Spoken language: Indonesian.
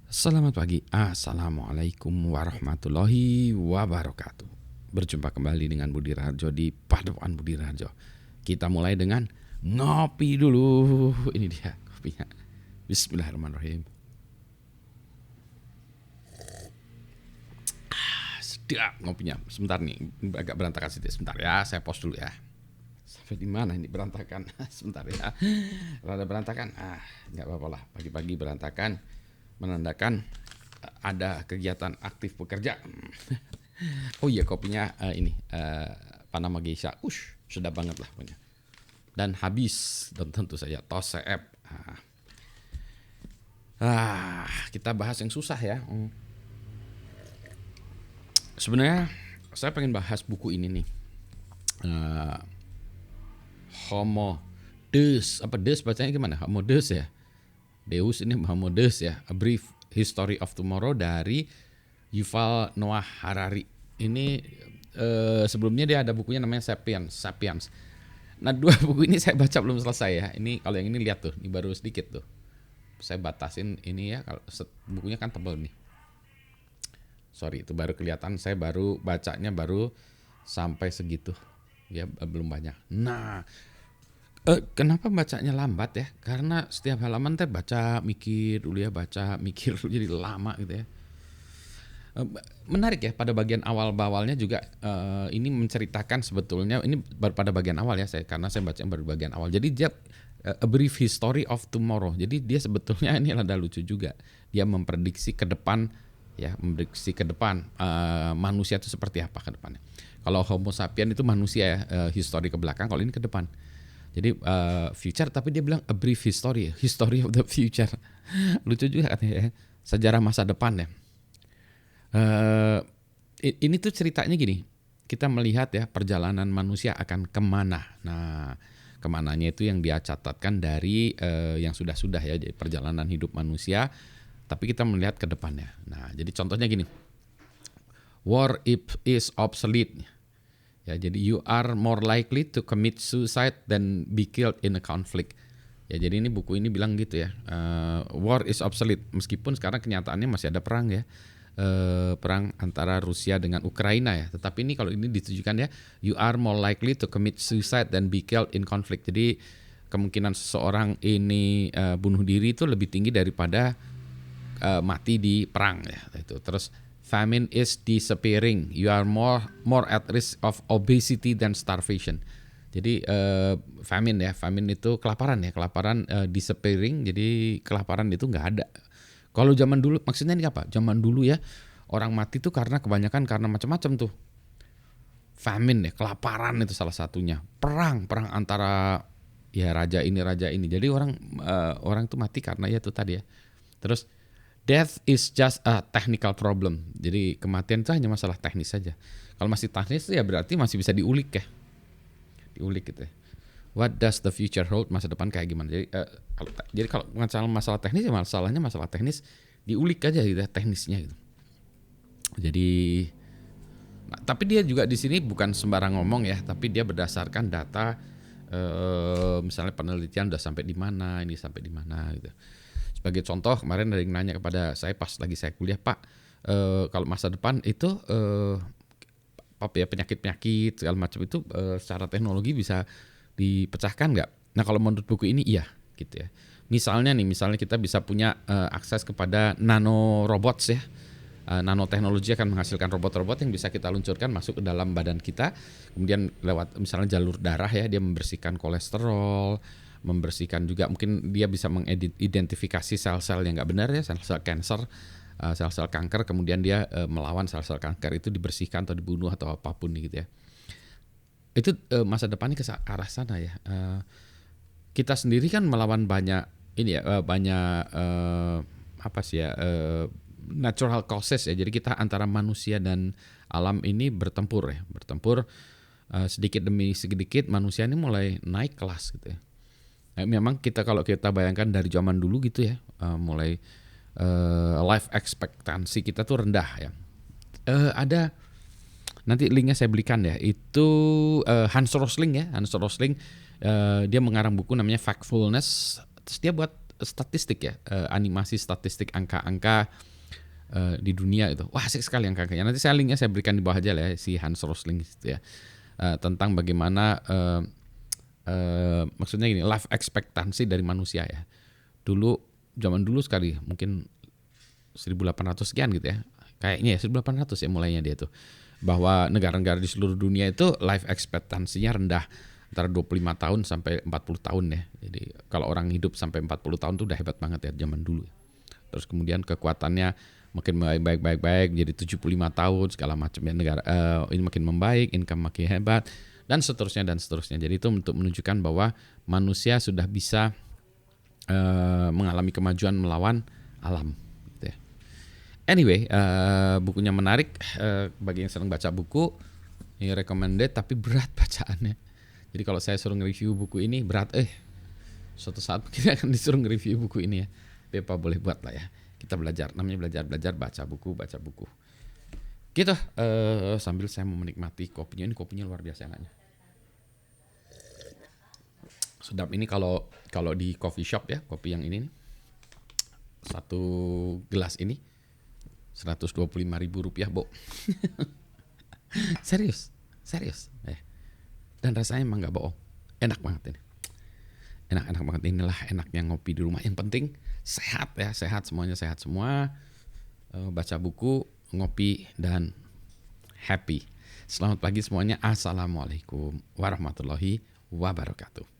Selamat pagi, Assalamualaikum warahmatullahi wabarakatuh. Berjumpa kembali dengan Budi Raharjo di Padepokan Budi Raharjo. Kita mulai dengan ngopi dulu. Ini dia kopinya. Bismillahirrahmanirrahim. Sedap ngopinya. Sebentar nih, agak berantakan sedikit. Sebentar ya, saya pause dulu ya. Sampai di mana ini berantakan? Sebentar ya. Rada berantakan. Nggak apa-apa lah. Pagi-pagi berantakan menandakan ada kegiatan aktif bekerja. Oh iya, kopinya ini Panama Geisha. Sedap banget lah punya. Dan habis, dan tentu saja Tosep. Kita bahas yang susah ya. Sebenarnya saya pengen bahas buku ini nih. Homo Deus, apa Deus bacanya gimana? Homo Deus ya. Deus ini Homo Deus ya. A Brief History of Tomorrow dari Yuval Noah Harari. Ini sebelumnya dia ada bukunya namanya Sapiens. Nah, dua buku ini saya baca belum selesai ya. Ini kalau yang ini lihat tuh, ini baru sedikit tuh. Saya batasin ini ya, kalau bukunya kan tebal nih. Sorry, itu baru kelihatan, saya baru bacanya baru sampai segitu. Ya, belum banyak. Nah, kenapa bacanya lambat ya? Karena setiap halaman teh baca mikir dulu ya, baca mikir dulu, jadi lama gitu ya. Menarik ya, pada bagian awal-bawalnya juga ini menceritakan sebetulnya ini baru pada bagian awal ya, karena saya baca baru bagian awal. Jadi dia A Brief History of Tomorrow. Jadi dia sebetulnya ini ada lucu juga. Dia memprediksi ke depan ya, manusia itu seperti apa ke depannya. Kalau Homo sapien itu manusia ya, history ke belakang, kalau ini ke depan. Jadi future, tapi dia bilang a brief history of the future. Lucu juga katanya ya, sejarah masa depan ya. Ini tuh ceritanya gini, kita melihat ya perjalanan manusia akan kemana. Nah, kemananya itu yang dia catatkan dari yang sudah-sudah ya, jadi perjalanan hidup manusia. Tapi kita melihat ke depannya. Nah, jadi contohnya gini, war is obsolete. Ya, jadi you are more likely to commit suicide than be killed in a conflict. Ya, jadi ini buku ini bilang gitu ya, war is obsolete. Meskipun sekarang kenyataannya masih ada perang ya, perang antara Rusia dengan Ukraina ya. Tetapi ini kalau ini ditujukan ya, you are more likely to commit suicide than be killed in conflict. Jadi kemungkinan seseorang ini bunuh diri itu lebih tinggi daripada mati di perang ya. Itu terus famine is disappearing. You are more at risk of obesity than starvation. Jadi famine itu kelaparan ya, disappearing. Jadi kelaparan itu nggak ada. Kalau zaman dulu, maksudnya ini apa? Zaman dulu ya, orang mati tuh karena kebanyakan karena macam-macam tuh. Famine ya, kelaparan itu salah satunya. Perang antara ya raja ini. Jadi orang tuh mati karena ya itu tadi ya. Terus death is just a technical problem. Jadi kematian itu hanya masalah teknis saja. Kalau masih teknis ya berarti masih bisa diulik ya. Diulik gitu ya. What does the future hold? Masa depan kayak gimana? Jadi kalau masalah teknis ya masalah teknis diulik aja gitu ya, teknisnya gitu. Jadi tapi dia juga di sini bukan sembarang ngomong ya, tapi dia berdasarkan data misalnya penelitian udah sampai di mana, ini sampai di mana gitu. Sebagai contoh, kemarin ada yang nanya kepada saya pas lagi saya kuliah, Pak, kalau masa depan itu penyakit-penyakit segala macam itu secara teknologi bisa dipecahkan nggak? Nah, kalau menurut buku ini iya, gitu ya. Misalnya kita bisa punya akses kepada nanorobots ya. Nanoteknologi akan menghasilkan robot-robot yang bisa kita luncurkan masuk ke dalam badan kita, kemudian lewat misalnya jalur darah ya, dia membersihkan kolesterol, membersihkan juga, mungkin dia bisa mengidentifikasi sel-sel yang nggak benar ya, sel-sel kanker, sel-sel kanker, kemudian dia melawan sel-sel kanker itu, dibersihkan atau dibunuh atau apapun gitu ya. Itu masa depannya ke arah sana ya. Kita sendiri kan melawan banyak ini ya, natural causes ya. Jadi kita antara manusia dan alam ini bertempur sedikit demi sedikit manusia ini mulai naik kelas gitu ya. Memang kalau kita bayangkan dari zaman dulu gitu ya, mulai life expectancy kita tuh rendah ya. Ada nanti linknya saya belikan ya. Itu Hans Rosling ya. Dia mengarang buku namanya Factfulness. Terus dia buat statistik ya, animasi statistik angka-angka di dunia itu. Wah, asik sekali angka-angkanya. Nanti saya linknya saya berikan di bawah aja lah ya, si Hans Rosling itu ya. Tentang bagaimana maksudnya gini, life expectancy dari manusia ya. Zaman dulu sekali, mungkin 1800 sekian gitu ya. Kayaknya ya 1800 ya mulainya dia tuh. Bahwa negara-negara di seluruh dunia itu life expectancy-nya rendah. Antara 25 tahun sampai 40 tahun ya. Jadi kalau orang hidup sampai 40 tahun tuh udah hebat banget ya zaman dulu. Terus kemudian kekuatannya makin baik jadi 75 tahun segala macam ya, negara ini makin membaik, income makin hebat dan seterusnya dan seterusnya. Jadi itu untuk menunjukkan bahwa manusia sudah bisa mengalami kemajuan melawan alam gitu ya. Anyway, bukunya menarik, bagi yang senang baca buku ini recommended, tapi berat bacaannya. Jadi kalau saya suruh nge-review buku ini berat, suatu saat mungkin akan disuruh nge-review buku ini ya. Tapi apa boleh buat lah ya. Kita belajar, namanya belajar baca buku. Gitu, sambil saya mau menikmati kopinya. Ini kopinya luar biasa enaknya. Sedap ini kalau di coffee shop ya, kopi yang ini nih. Satu gelas ini Rp125.000, Bo. Serius. Dan rasanya emang gak bohong. Enak banget ini. Enak banget, inilah enaknya ngopi di rumah. Yang penting sehat ya, semuanya sehat semua. Baca buku, ngopi, dan happy. Selamat pagi semuanya. Assalamualaikum warahmatullahi wabarakatuh.